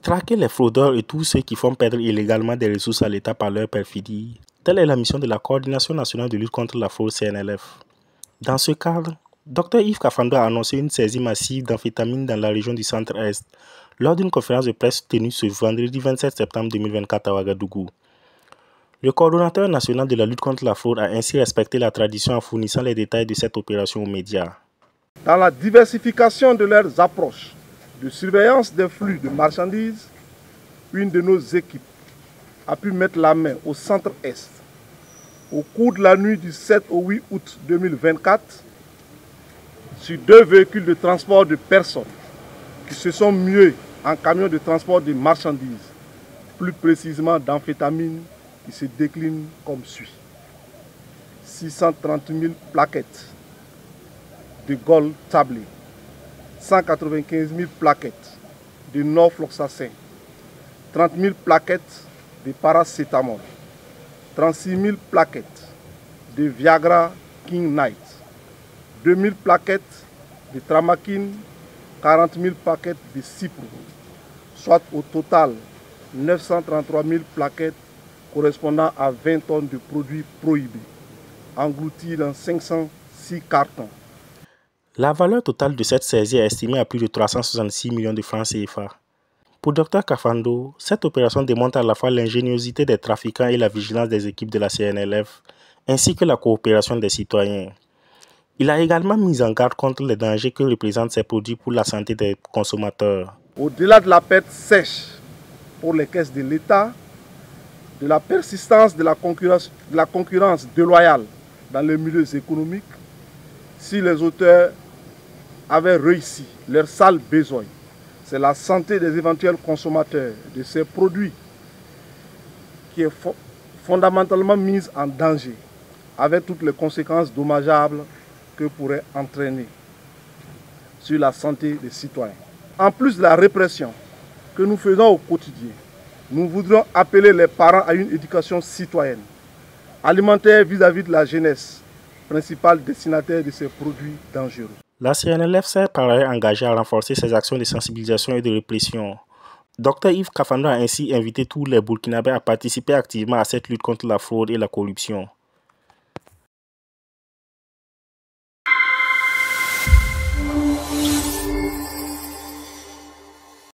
Traquer les fraudeurs et tous ceux qui font perdre illégalement des ressources à l'État par leur perfidie, telle est la mission de la Coordination nationale de lutte contre la fraude CNLF. Dans ce cadre, Dr Yves Kafando a annoncé une saisie massive d'amphétamines dans la région du Centre-Est lors d'une conférence de presse tenue ce vendredi 27 septembre 2024 à Ouagadougou. Le coordonnateur national de la lutte contre la fraude a ainsi respecté la tradition en fournissant les détails de cette opération aux médias. Dans la diversification de leurs approches de surveillance des flux de marchandises, une de nos équipes a pu mettre la main au Centre-Est au cours de la nuit du 7 au 8 août 2024 sur 2 véhicules de transport de personnes qui se sont mués en camions de transport de marchandises, plus précisément d'amphétamines qui se déclinent comme suit. 630 000 plaquettes de Gold tablé, 195 000 plaquettes de norfloxacin, 30 000 plaquettes de paracétamol, 36 000 plaquettes de Viagra King Night, 2 000 plaquettes de Tramakine, 40 000 plaquettes de Cipro, soit au total 933 000 plaquettes correspondant à 20 tonnes de produits prohibés, engloutis dans 506 cartons. La valeur totale de cette saisie est estimée à plus de 366 millions de francs CFA. Pour Dr Kafando, cette opération démontre à la fois l'ingéniosité des trafiquants et la vigilance des équipes de la CNLF, ainsi que la coopération des citoyens. Il a également mis en garde contre les dangers que représentent ces produits pour la santé des consommateurs. Au-delà de la perte sèche pour les caisses de l'État, de la persistance de la concurrence déloyale dans les milieux économiques, si les auteurs avaient réussi leur sale besogne, c'est la santé des éventuels consommateurs de ces produits qui est fondamentalement mise en danger, avec toutes les conséquences dommageables que pourrait entraîner sur la santé des citoyens. En plus de la répression que nous faisons au quotidien, nous voudrions appeler les parents à une éducation citoyenne, alimentaire vis-à-vis de la jeunesse, principal destinataire de ces produits dangereux. La CNLF s'est par ailleurs engagée à renforcer ses actions de sensibilisation et de répression. Dr Yves Kafando a ainsi invité tous les Burkinabés à participer activement à cette lutte contre la fraude et la corruption.